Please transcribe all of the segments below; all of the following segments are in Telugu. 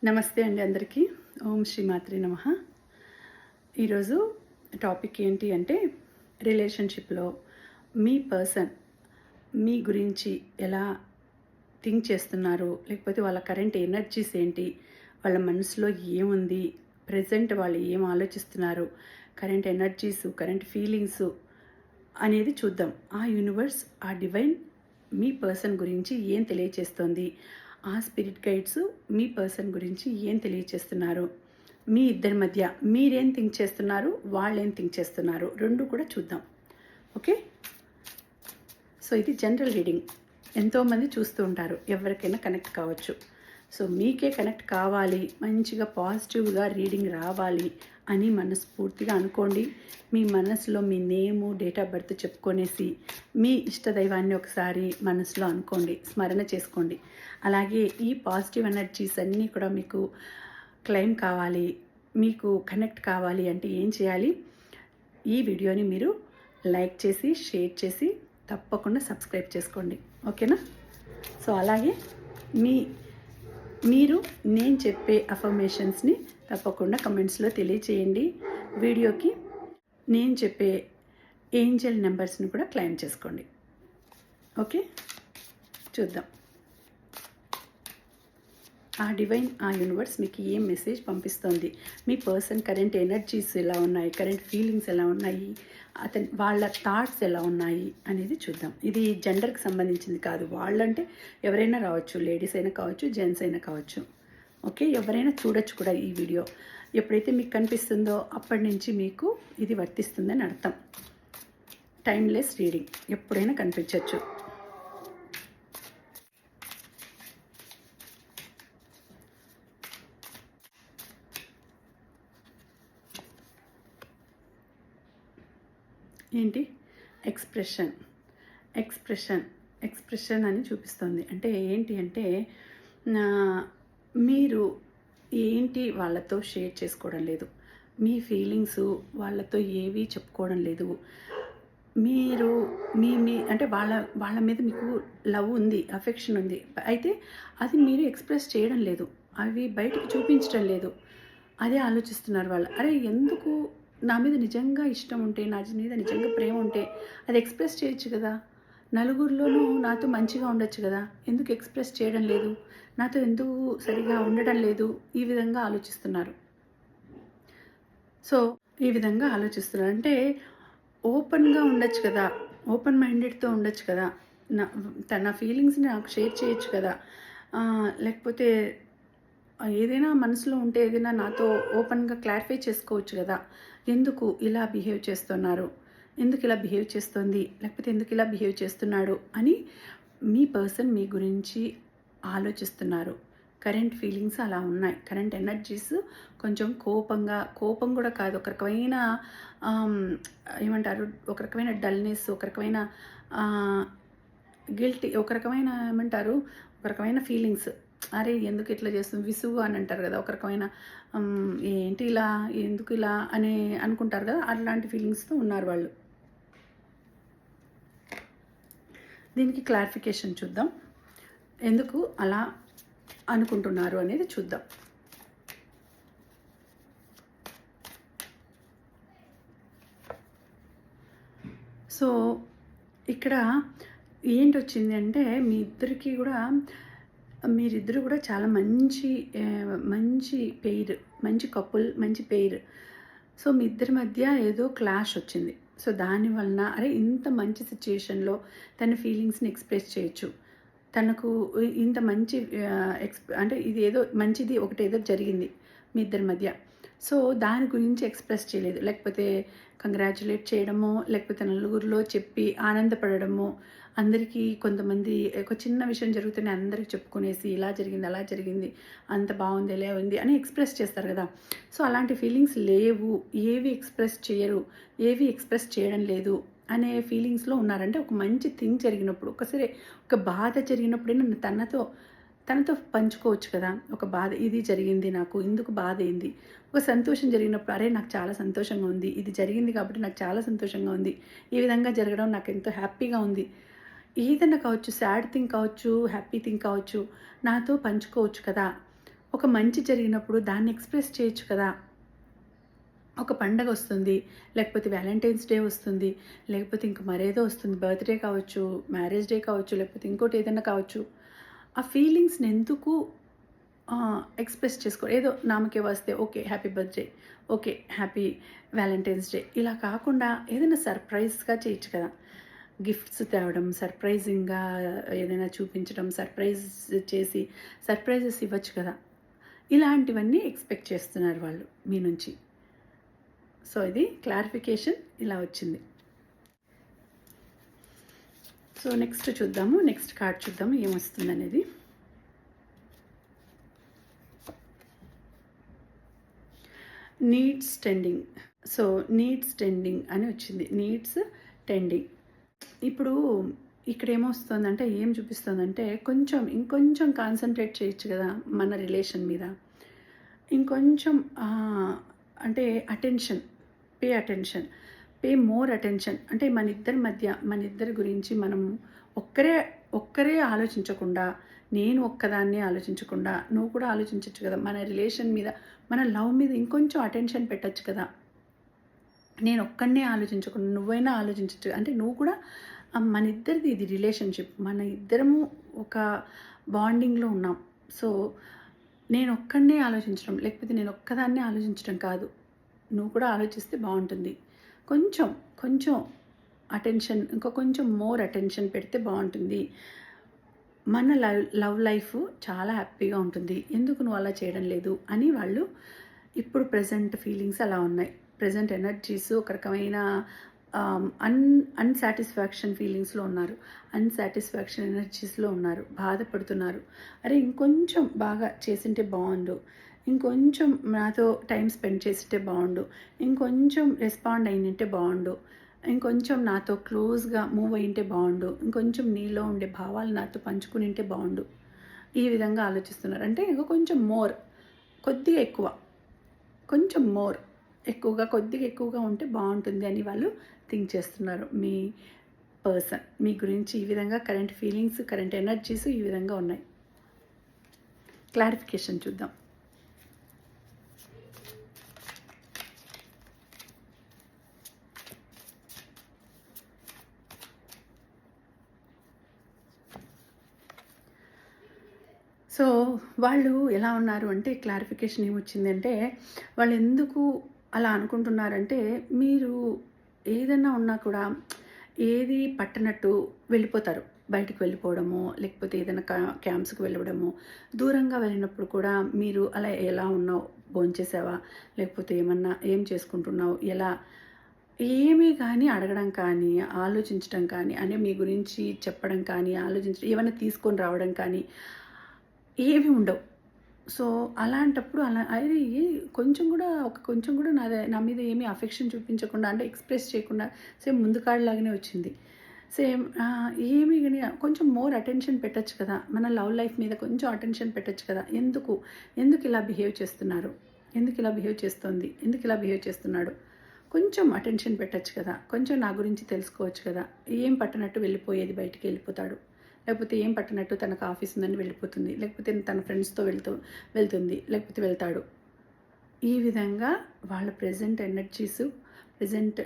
నమస్తే అండి అందరికీ. ఓం శ్రీమాత్రే నమః. ఈరోజు టాపిక్ ఏంటి అంటే రిలేషన్షిప్లో మీ పర్సన్ మీ గురించి ఎలా థింక్ చేస్తున్నారు, లేకపోతే వాళ్ళ కరెంట్ ఎనర్జీస్ ఏంటి, వాళ్ళ మనసులో ఏముంది, ప్రజెంట్ వాళ్ళు ఏం ఆలోచిస్తున్నారు, కరెంట్ ఎనర్జీస్, కరెంట్ ఫీలింగ్స్ అనేది చూద్దాం. ఆ యూనివర్స్, ఆ డివైన్ మీ పర్సన్ గురించి ఏం తెలియచేస్తోంది, ఆ స్పిరిట్ గైడ్స్ మీ పర్సన్ గురించి ఏం తెలియచేస్తున్నారు, మీ ఇద్దరి మధ్య మీరేం థింక్ చేస్తున్నారు, వాళ్ళేం థింక్ చేస్తున్నారు, రెండు కూడా చూద్దాం. ఓకే, సో ఇది జనరల్ రీడింగ్. ఎంతోమంది చూస్తూ ఉంటారు, ఎవరికైనా కనెక్ట్ కావచ్చు. సో మీకే కనెక్ట్ కావాలి, మంచిగా పాజిటివ్గా రీడింగ్ రావాలి అని మనస్ఫూర్తిగా అనుకోండి. మీ మనసులో మీ నేము, డేట్ ఆఫ్ బర్త్ చెప్పుకొనేసి మీ ఇష్టదైవాన్ని ఒకసారి మనసులో అనుకోండి, స్మరణ చేసుకోండి. అలాగే ఈ పాజిటివ్ ఎనర్జీస్ అన్నీ కూడా మీకు క్లెయిమ్ కావాలి, మీకు కనెక్ట్ కావాలి అంటే ఏం చేయాలి? ఈ వీడియోని మీరు లైక్ చేసి, షేర్ చేసి, తప్పకుండా సబ్స్క్రైబ్ చేసుకోండి. ఓకేనా? సో అలాగే మీరు నేను చెప్పే అఫర్మేషన్స్ని తప్పకుండా కమెంట్స్లో తెలియచేయండి. వీడియోకి నేను చెప్పే ఏంజెల్ నెంబర్స్ని కూడా క్లెయిమ్ చేసుకోండి. ఓకే, చూద్దాం ఆ డివైన్, ఆ యూనివర్స్ మీకు ఏం మెసేజ్ పంపిస్తోంది, మీ పర్సన్ కరెంట్ ఎనర్జీస్ ఎలా ఉన్నాయి, కరెంట్ ఫీలింగ్స్ ఎలా ఉన్నాయి, వాళ్ళ థాట్స్ ఎలా ఉన్నాయి అనేది చూద్దాం. ఇది జెండర్కి సంబంధించింది కాదు, వాళ్ళంటే ఎవరైనా రావచ్చు, లేడీస్ అయినా కావచ్చు, జెంట్స్ అయినా కావచ్చు. ఓకే, ఎవరైనా చూడొచ్చు కూడా ఈ వీడియో. ఎప్పుడైతే మీకు కనిపిస్తుందో అప్పటి నుంచి మీకు ఇది వర్తిస్తుందని అర్థం. టైమ్లెస్ రీడింగ్, ఎప్పుడైనా కనిపించవచ్చు. ఏంటి? ఎక్స్ప్రెషన్ ఎక్స్ప్రెషన్ అని చూపిస్తుంది. అంటే ఏంటి అంటే మీరు ఏంటి వాళ్ళతో షేర్ చేసుకోవడం లేదు, మీ ఫీలింగ్స్ వాళ్ళతో ఏవి చెప్పుకోవడం లేదు. మీరు మీ అంటే వాళ్ళ మీద మీకు లవ్ ఉంది, అఫెక్షన్ ఉంది, అయితే అది మీరు ఎక్స్ప్రెస్ చేయడం లేదు, అవి బయటకు చూపించడం లేదు. అదే ఆలోచిస్తున్నారు వాళ్ళు. అరే ఎందుకు, నా మీద నిజంగా ఇష్టం ఉంటే, నా మీద నిజంగా ప్రేమ ఉంటే అది ఎక్స్ప్రెస్ చేయొచ్చు కదా, నలుగురిలోనూ నాతో మంచిగా ఉండొచ్చు కదా, ఎందుకు ఎక్స్ప్రెస్ చేయడం లేదు, నాతో ఎందుకు సరిగా ఉండడం లేదు, ఈ విధంగా ఆలోచిస్తున్నారు. సో ఈ విధంగా ఆలోచిస్తున్నారు అంటే ఓపెన్గా ఉండొచ్చు కదా, ఓపెన్ మైండెడ్తో ఉండొచ్చు కదా, తన ఫీలింగ్స్ని నాకు షేర్ చేయొచ్చు కదా, లేకపోతే ఏదైనా మనసులో ఉంటే ఏదైనా నాతో ఓపెన్గా క్లారిఫై చేసుకోవచ్చు కదా, ఎందుకు ఇలా బిహేవ్ చేస్తున్నారు, ఎందుకు ఇలా బిహేవ్ చేస్తుంది, లేకపోతే ఎందుకు ఇలా బిహేవ్ చేస్తున్నాడు అని మీ పర్సన్ మీ గురించి ఆలోచిస్తున్నారు. కరెంట్ ఫీలింగ్స్ అలా ఉన్నాయి, కరెంట్ ఎనర్జీస్ కొంచెం కోపం కూడా కాదు, ఒక రకమైన ఏమంటారు, ఒక రకమైన డల్నెస్, ఒక రకమైన గిల్టీ, ఒక రకమైన ఏమంటారు, ఒక రకమైన ఫీలింగ్స్. అరే ఎందుకు ఇట్లా చేస్తుంది, విసుగు అని అంటారు కదా, ఒక రకమైన ఏంటి ఇలా, ఎందుకు ఇలా అని అనుకుంటారు కదా, అలాంటి ఫీలింగ్స్తో ఉన్నారు వాళ్ళు. దీనికి క్లారిఫికేషన్ చూద్దాం, ఎందుకు అలా అనుకుంటున్నారు అనేది చూద్దాం. సో ఇక్కడ ఏంటి వచ్చింది అంటే మీరిద్దరు కూడా చాలా మంచి పెయిర్, మంచి కపుల్, మంచి పెయిర్. సో మీ ఇద్దరి మధ్య ఏదో క్లాష్ వచ్చింది. సో దానివలన అరే ఇంత మంచి సిచ్యుయేషన్లో తన ఫీలింగ్స్ని ఎక్స్ప్రెస్ చేయొచ్చు, తనకు ఇంత మంచి అంటే ఇది ఏదో మంచిది ఒకటేదో జరిగింది మీ ఇద్దరి మధ్య. సో దాని గురించి ఎక్స్ప్రెస్ చేయలేదు, లేకపోతే కంగ్రాచులేట్ చేయడమో, లేకపోతే నలుగురిలో చెప్పి ఆనందపడడమో, అందరికీ కొంతమంది ఒక చిన్న విషయం జరుగుతూనే అందరికి చెప్పుకునేసి ఇలా జరిగింది, అలా జరిగింది, అంత బాగుంది, ఎలా ఉంది అని ఎక్స్ప్రెస్ చేస్తారు కదా. సో అలాంటి ఫీలింగ్స్ లేవు, ఏవి ఎక్స్ప్రెస్ చేయరు, ఏవి ఎక్స్ప్రెస్ చేయడం లేదు అనే ఫీలింగ్స్లో ఉన్నారంటే ఒక మంచి థింగ్ జరిగినప్పుడు, ఒకసారి ఒక బాధ జరిగినప్పుడే నన్ను తనతో పంచుకోవచ్చు కదా, ఒక బాధ ఇది జరిగింది, నాకు ఇందుకు బాధ అయింది. ఒక సంతోషం జరిగినప్పుడు అరే నాకు చాలా సంతోషంగా ఉంది, ఇది జరిగింది కాబట్టి నాకు చాలా సంతోషంగా ఉంది, ఈ విధంగా జరగడం నాకు ఎంతో హ్యాపీగా ఉంది, ఏదైనా కావచ్చు, సాడ్ థింగ్ కావచ్చు, హ్యాపీ థింగ్ కావచ్చు, నాతో పంచుకోవచ్చు కదా. ఒక మంచి జరిగినప్పుడు దాన్ని ఎక్స్‌ప్రెస్ చేయొచ్చు కదా! ఒక పండగ వస్తుంది, లేకపోతే వ్యాలంటైన్స్ డే వస్తుంది, లేకపోతే ఇంక మరేదో వస్తుంది. బర్త్‌డే కావచ్చు, మ్యారేజ్ డే కావచ్చు, లేకపోతే ఇంకోటి ఏదైనా కావచ్చు. ఆ ఫీలింగ్స్‌ని ఎందుకు ఎక్స్‌ప్రెస్ చేసుకో ఏదో నామకే వస్తే okay. Happy birthday, okay. Happy Valentine's day ఇలా కాకుండా ఏదైనా సర్ప్రైజ్‌గా చేయొచ్చు కదా! గిఫ్ట్స్ తేవడం, సర్ప్రైజింగ్‌గా ఏదైనా చూపించడం, సర్ప్రైజ్ చేసి సర్ప్రైజెస్ ఇవ్వచ్చు కదా! ఇలాంటివన్నీ ఎక్స్‌పెక్ట్ చేస్తున్నారు వాళ్ళు మీ నుంచి. సో, ఇది క్లారిఫికేషన్ ఇలా వచ్చింది. సో, నెక్స్ట్ చూద్దాము. నెక్స్ట్ కార్డ్ చూద్దాము ఏమొస్తుందనేది. Needs tending. So, needs tending అని వచ్చింది. Needs tending. ఇప్పుడు ఇక్కడ ఏమొస్తుందంటే, ఏం చూపిస్తుందంటే, ఇంకొంచెం కాన్సంట్రేట్ చేయొచ్చు కదా మన రిలేషన్ మీద. ఇంకొంచెం అంటే అటెన్షన్, అటెన్షన్, మోర్ అటెన్షన్. అంటే మన ఇద్దరి గురించి మనం ఒక్కరే ఆలోచించకుండా, నేను ఒక్కదాన్నే ఆలోచించకుండా, నువ్వు కూడా ఆలోచించొచ్చు కదా మన రిలేషన్ మీద, మన లవ్ మీద ఇంకొంచెం అటెన్షన్ పెట్టచ్చు కదా. నేను ఒక్కడినే ఆలోచించకుండా నువ్వైనా ఆలోచించచ్చు. అంటే నువ్వు కూడా మన ఇద్దరిది ఇది రిలేషన్షిప్. మన ఇద్దరము ఒక బాండింగ్లో ఉన్నాం. సో, నేను ఒక్కడినే ఆలోచించడం, లేకపోతే నేను ఒక్కదాన్నే ఆలోచించడం కాదు. నువ్వు కూడా ఆలోచిస్తే బాగుంటుంది. కొంచెం అటెన్షన్, ఇంకా కొంచెం మోర్ అటెన్షన్ పెడితే బాగుంటుంది. మన లవ్ లైఫ్ చాలా హ్యాపీగా ఉంటుంది. ఎందుకు నువ్వు అలా చేయడం లేదు అని వాళ్ళు ఇప్పుడు ప్రెజెంట్ ఫీలింగ్స్ అలా ఉన్నాయి. ప్రెజెంట్ ఎనర్జీస్ ఒక రకమైన అన్సాటిస్ఫాక్షన్ ఫీలింగ్స్లో ఉన్నారు. అన్సాటిస్ఫాక్షన్ ఎనర్జీస్లో ఉన్నారు. బాధపడుతున్నారు. అరే ఇంకొంచెం బాగా చేసింటే బాగుండు, ఇంకొంచెం నాతో టైం స్పెండ్ చేసింటే బాగుండు, ఇంకొంచెం రెస్పాండ్ అయినంటే బాగుండు, ఇంకొంచెం నాతో క్లోజ్గా మూవ్ అయ్యింటే బాగుండు, ఇంకొంచెం నీలో ఉండే భావాలు నాతో పంచుకునింటే బాగుండు. ఈ విధంగా ఆలోచిస్తున్నారు. అంటే ఇంకా కొంచెం మోర్, కొద్దిగా ఎక్కువ, కొంచెం మోర్ కొద్దిగా ఎక్కువగా ఉంటే బాగుంటుంది అని వాళ్ళు థింక్ చేస్తున్నారు. మీ పర్సన్ మీ గురించి ఈ విధంగా కరెంట్ ఫీలింగ్స్, కరెంట్ ఎనర్జీస్ ఈ విధంగా ఉన్నాయి. క్లారిఫికేషన్ చూద్దాం. సో, వాళ్ళు ఎలా ఉన్నారు అంటే క్లారిఫికేషన్ ఏమొచ్చిందంటే, వాళ్ళు ఎందుకు అలా అనుకుంటున్నారంటే, మీరు ఏదన్నా ఉన్నా కూడా ఏది పట్టనట్టు వెళ్ళిపోతారు. బయటికి వెళ్ళిపోవడము, లేకపోతే ఏదైనా క్యాంప్స్‌కి వెళ్ళడము, దూరంగా వెళ్ళినప్పుడు కూడా మీరు అలా ఎలా ఉన్నావు? భోంచేసావా? లేకపోతే ఏం చేసుకుంటున్నావు? ఎలా? ఏమీ కానీ అడగడం కానీ, ఆలోచించడం కానీ, అంటే మీ గురించి చెప్పడం కానీ, ఏమన్నా తీసుకొని రావడం కానీ ఏవి ఉండవు. సో, అలాంటప్పుడు అది కొంచెం కూడా నా మీద ఏమీ అఫెక్షన్ చూపించకుండా, అంటే ఎక్స్‌ప్రెస్ చేయకుండా సేమ్ ముందు కాడలాగానే వచ్చింది. సేమ్ ఏమి గాని కొంచెం మోర్ అటెన్షన్ పెట్టొచ్చు కదా! మన లవ్ లైఫ్ మీద కొంచెం అటెన్షన్ పెట్టొచ్చు కదా! ఎందుకు ఇలా బిహేవ్ చేస్తున్నారు? ఎందుకు ఇలా బిహేవ్ చేస్తోంది? ఎందుకు ఇలా బిహేవ్ చేస్తున్నాడు? కొంచెం అటెన్షన్ పెట్టొచ్చు కదా! కొంచెం నా గురించి తెలుసుకోవచ్చు కదా! ఏం పట్టనట్టు వెళ్ళిపోయేది, బయటికి వెళ్ళిపోతాడు. లేకపోతే ఏం పట్టనట్టు తనకు ఆఫీస్ ఉందని వెళ్ళిపోతుంది, లేకపోతే తన ఫ్రెండ్స్తో వెళ్తుంది, లేకపోతే వెళ్తాడు. ఈ విధంగా వాళ్ళ ప్రెజెంట్ ఎనర్జీస్, ప్రెజెంట్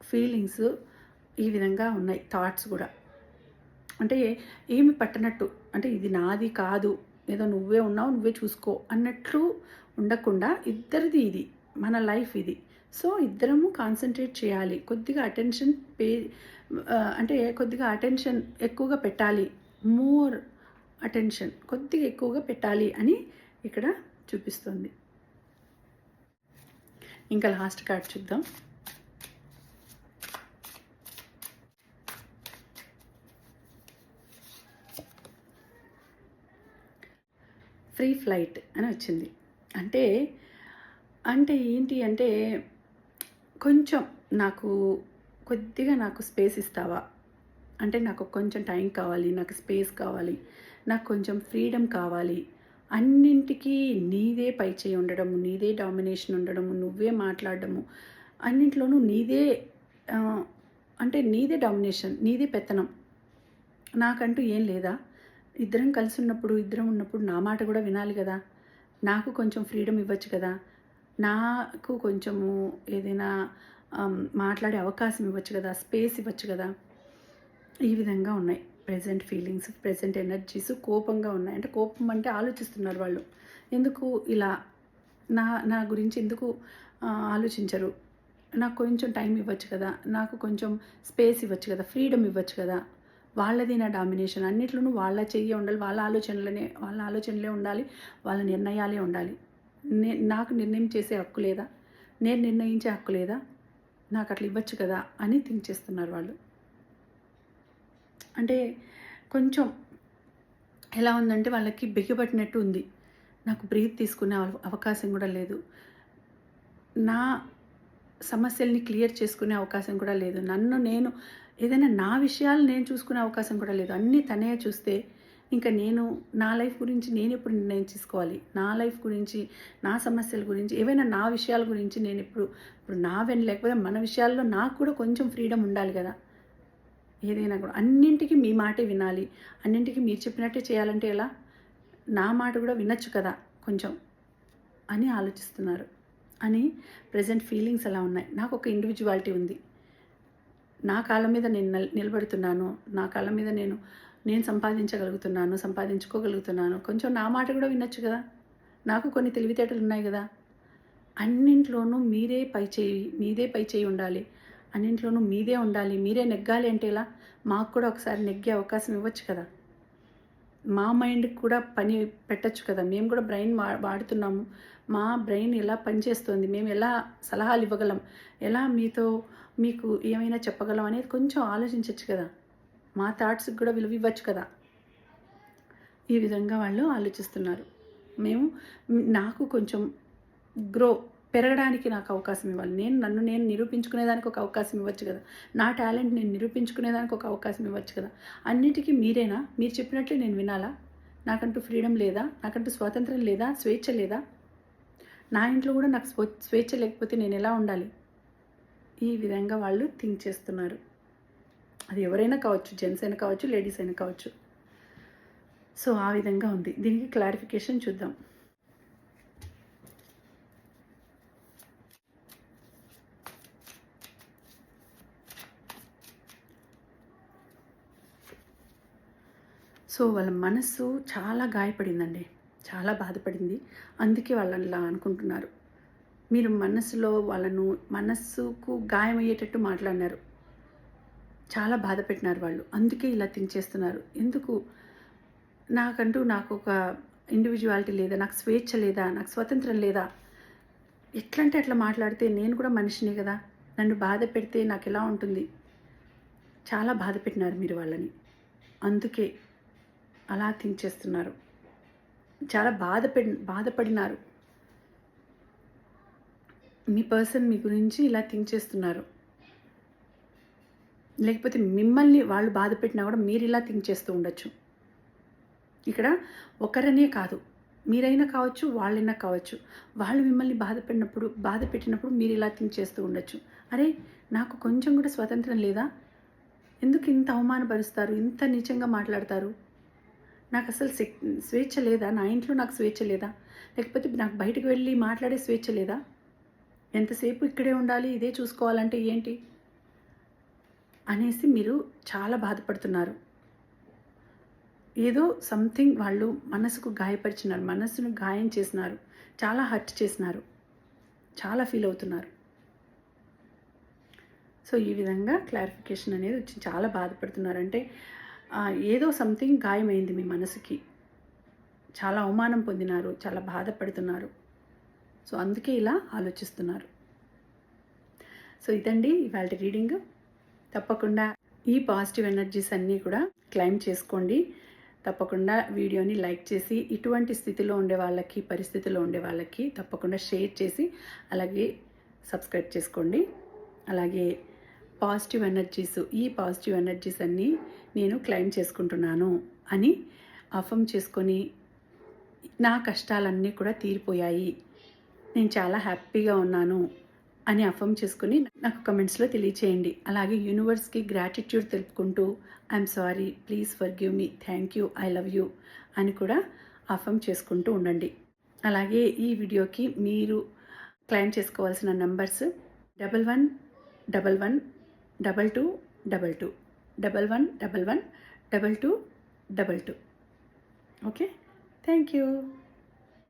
ఫీలింగ్స్ ఈ విధంగా ఉన్నాయి. థాట్స్ కూడా అంటే ఏమి పట్టనట్టు, అంటే ఇది నాది కాదు, ఏదో నువ్వే ఉన్నావు నువ్వే చూసుకో అన్నట్లు ఉండకుండా, ఇద్దరిది ఇది, మన లైఫ్ ఇది. సో ఇద్దరము కాన్సన్ట్రేట్ చేయాలి. కొద్దిగా అటెన్షన్ అంటే కొద్దిగా అటెన్షన్ ఎక్కువగా పెట్టాలి. మోర్ అటెన్షన్ కొద్దిగా ఎక్కువగా పెట్టాలి అని ఇక్కడ చూపిస్తుంది. ఇంకా లాస్ట్ కార్డ్ చూద్దాం. ఫ్రీ ఫ్లైట్ అని వచ్చింది. అంటే ఏంటి అంటే, కొద్దిగా నాకు స్పేస్ ఇస్తావా? అంటే నాకు కొంచెం టైం కావాలి, నాకు స్పేస్ కావాలి, నాకు కొంచెం ఫ్రీడమ్ కావాలి. అన్నింటికీ నీదే పైచేయి ఉండడము, నీదే డామినేషన్ ఉండడము, నువ్వే మాట్లాడడము, అన్నింట్లోనూ నీదే అంటే నీదే డామినేషన్, నీదే పెత్తనం. నాకంటూ ఏం లేదా? ఇద్దరం ఉన్నప్పుడు నా మాట కూడా వినాలి కదా! నాకు కొంచెం ఫ్రీడమ్ ఇవ్వచ్చు కదా, నాకు కొంచెము ఏదైనా మాట్లాడే అవకాశం ఇవ్వచ్చు కదా, స్పేస్ ఇవ్వచ్చు కదా. ఈ విధంగా ఉన్నాయి ప్రెజెంట్ ఫీలింగ్స్, ప్రెజెంట్ ఎనర్జీస్. కోపంగా ఉన్నాయి, అంటే కోపం అంటే ఆలోచిస్తున్నారు వాళ్ళు. ఎందుకు ఇలా నా నా గురించి ఎందుకు ఆలోచించరు, నాకు కొంచెం టైం ఇవ్వచ్చు కదా, నాకు కొంచెం స్పేస్ ఇవ్వచ్చు కదా, ఫ్రీడమ్ ఇవ్వచ్చు కదా. వాళ్ళది నా డామినేషన్, అన్నిట్లోనూ వాళ్ళ చెయ్యి ఉండాలి, వాళ్ళ ఆలోచనలే ఉండాలి, వాళ్ళ నిర్ణయాలే ఉండాలి. నాకు నిర్ణయం చేసే హక్కు లేదా, నేను నిర్ణయించే హక్కు లేదా, నాకు అట్లా ఇవ్వచ్చు కదా అని థింక్ చేస్తున్నారు వాళ్ళు. అంటే కొంచెం ఎలా ఉందంటే వాళ్ళకి బిగపట్టినట్టు ఉంది. నాకు బ్రీత్ తీసుకునే అవకాశం కూడా లేదు, నా సమస్యల్ని క్లియర్ చేసుకునే అవకాశం కూడా లేదు, నేను ఏదైనా నా విషయాలు నేను చూసుకునే అవకాశం కూడా లేదు. అన్నీ తనే చూస్తే ఇంకా నేను నా లైఫ్ గురించి నేను ఎప్పుడు నిర్ణయం తీసుకోవాలి, నా లైఫ్ గురించి, నా సమస్యల గురించి, ఏవైనా నా విషయాల గురించి నేను ఇప్పుడు లేకపోతే మన విషయాల్లో నాకు కూడా కొంచెం ఫ్రీడమ్ ఉండాలి కదా. ఏదైనా కూడా అన్నింటికి మీ మాటే వినాలి, అన్నింటికి మీరు చెప్పినట్టే చేయాలంటే ఎలా, నా మాట కూడా వినొచ్చు కదా కొంచెం అని ఆలోచిస్తున్నారు. అని ప్రజెంట్ ఫీలింగ్స్ అలా ఉన్నాయి. నాకు ఒక ఇండివిజువాలిటీ ఉంది, నా కాళ్ళ మీద నేను నిలబడుతున్నాను, నా కాళ్ళ మీద నేను సంపాదించుకోగలుగుతున్నాను. కొంచెం నా మాట కూడా వినొచ్చు కదా, నాకు కొన్ని తెలివితేటలు ఉన్నాయి కదా. అన్నింట్లోనూ మీదే పై చేయి ఉండాలి, అన్నింట్లోనూ మీదే ఉండాలి, మీరే నెగ్గాలి అంటే ఎలా, మాకు కూడా ఒకసారి నెగ్గే అవకాశం ఇవ్వచ్చు కదా. మా మైండ్కి కూడా పని పెట్టచ్చు కదా, మేము కూడా బ్రెయిన్ వాడుతున్నాము, మా బ్రెయిన్ ఎలా పనిచేస్తుంది, మేము ఎలా సలహాలు ఇవ్వగలం, ఎలా మీకు ఏమైనా చెప్పగలం అనేది కొంచెం ఆలోచించవచ్చు కదా, మా థాట్స్కి కూడా విలువ ఇవ్వచ్చు కదా. ఈ విధంగా వాళ్ళు ఆలోచిస్తున్నారు. నాకు కొంచెం పెరగడానికి నాకు అవకాశం ఇవ్వాలి, నన్ను నేను నిరూపించుకునేదానికి ఒక అవకాశం ఇవ్వచ్చు కదా, నా టాలెంట్ నేను నిరూపించుకునేదానికి ఒక అవకాశం ఇవ్వచ్చు కదా. అన్నిటికీ మీరేనా, మీరు చెప్పినట్లే నేను వినాలా, నాకంటూ ఫ్రీడమ్ లేదా, నాకంటూ స్వాతంత్రం లేదా, స్వేచ్ఛ లేదా, నా ఇంట్లో కూడా నాకు స్వేచ్ఛ లేకపోతే నేను ఎలా ఉండాలి. ఈ విధంగా వాళ్ళు థింక్ చేస్తున్నారు. అది ఎవరైనా కావచ్చు, జెంట్స్ అయినా కావచ్చు, లేడీస్ అయినా కావచ్చు. సో ఆ విధంగా ఉంది. దీనికి క్లారిఫికేషన్ చూద్దాం. సో వాళ్ళ మనస్సు చాలా గాయపడిందండి, చాలా బాధపడింది. అందుకే వాళ్ళని ఇలా అనుకుంటున్నారు. మీరు మనస్సుకు గాయమయ్యేటట్టు మాట్లాడినారు, చాలా బాధ పెట్టినారు వాళ్ళు. అందుకే ఇలా థింక్ చేస్తున్నారు. ఎందుకు నాకు ఒక ఇండివిజువాలిటీ లేదా, నాకు స్వేచ్ఛ లేదా, నాకు స్వతంత్రం లేదా, ఎట్లంటే అట్లా మాట్లాడితే నేను కూడా మనిషిని కదా, నన్ను బాధ పెడితే నాకు ఎలా ఉంటుంది. చాలా బాధ పెట్టినారు మీరు వాళ్ళని, అందుకే అలా థింక్ చేస్తున్నారు. చాలా బాధపడినారు. మీ పర్సన్ మీ గురించి ఇలా థింక్ చేస్తున్నారు. లేకపోతే మిమ్మల్ని వాళ్ళు బాధ పెట్టినా కూడా మీరు ఇలా థింక్ చేస్తూ ఉండొచ్చు. ఇక్కడ ఒకరనే కాదు, మీరైనా కావచ్చు, వాళ్ళైనా కావచ్చు. వాళ్ళు మిమ్మల్ని బాధ పెట్టినప్పుడు మీరు ఇలా థింక్ చేస్తూ ఉండొచ్చు. అరే, నాకు కొంచెం కూడా స్వతంత్రం లేదా, ఎందుకు ఇంత అవమానపరుస్తారు, ఇంత నీచంగా మాట్లాడతారు, నాకు అసలు స్వేచ్ఛ లేదా, నా ఇంట్లో నాకు స్వేచ్ఛ లేదా, లేకపోతే నాకు బయటకు వెళ్ళి మాట్లాడే స్వేచ్ఛ లేదా, ఎంతసేపు ఇక్కడే ఉండాలి, ఇదే చూసుకోవాలంటే ఏంటి అనేసి మీరు చాలా బాధపడుతున్నారు. ఏదో సంథింగ్ వాళ్ళు మనసుకు గాయపరిచినారు, మనసును గాయం చేసినారు, చాలా హర్ట్ చేసినారు, చాలా ఫీల్ అవుతున్నారు. సో ఈ విధంగా క్లారిఫికేషన్ అనేది వచ్చి చాలా బాధపడుతున్నారు. అంటే ఏదో సంథింగ్ గాయమైంది మీ మనసుకి, చాలా అవమానం పొందినారు, చాలా బాధపడుతున్నారు. సో అందుకే ఇలా ఆలోచిస్తున్నారు. సో ఇదండి ఇవాళ రీడింగ్. తప్పకుండా ఈ పాజిటివ్ ఎనర్జీస్ అన్నీ కూడా క్లైమ్ చేసుకోండి. తప్పకుండా వీడియోని లైక్ చేసి, ఇటువంటి స్థితిలో ఉండే వాళ్ళకి, పరిస్థితిలో ఉండే వాళ్ళకి తప్పకుండా షేర్ చేసి, అలాగే సబ్స్క్రైబ్ చేసుకోండి. అలాగే ఈ పాజిటివ్ ఎనర్జీస్ అన్నీ నేను క్లైమ్ చేసుకుంటున్నాను అని అఫర్మ్ చేసుకొని, నా కష్టాలన్నీ కూడా తీరిపోయాయి, నేను చాలా హ్యాపీగా ఉన్నాను అని అఫర్మ్ చేసుకుని నాకు కమెంట్స్లో తెలియచేయండి. అలాగే యూనివర్స్కి గ్రాటిట్యూడ్ తెలుపుకుంటూ, I'm sorry, please forgive me, thank you, I love you అని కూడా అఫర్మ్ చేసుకుంటూ ఉండండి. అలాగే ఈ వీడియోకి మీరు క్లెయిమ్ చేసుకోవాల్సిన నంబర్స్ 1111 2222 1111 2222. Okay, thank you.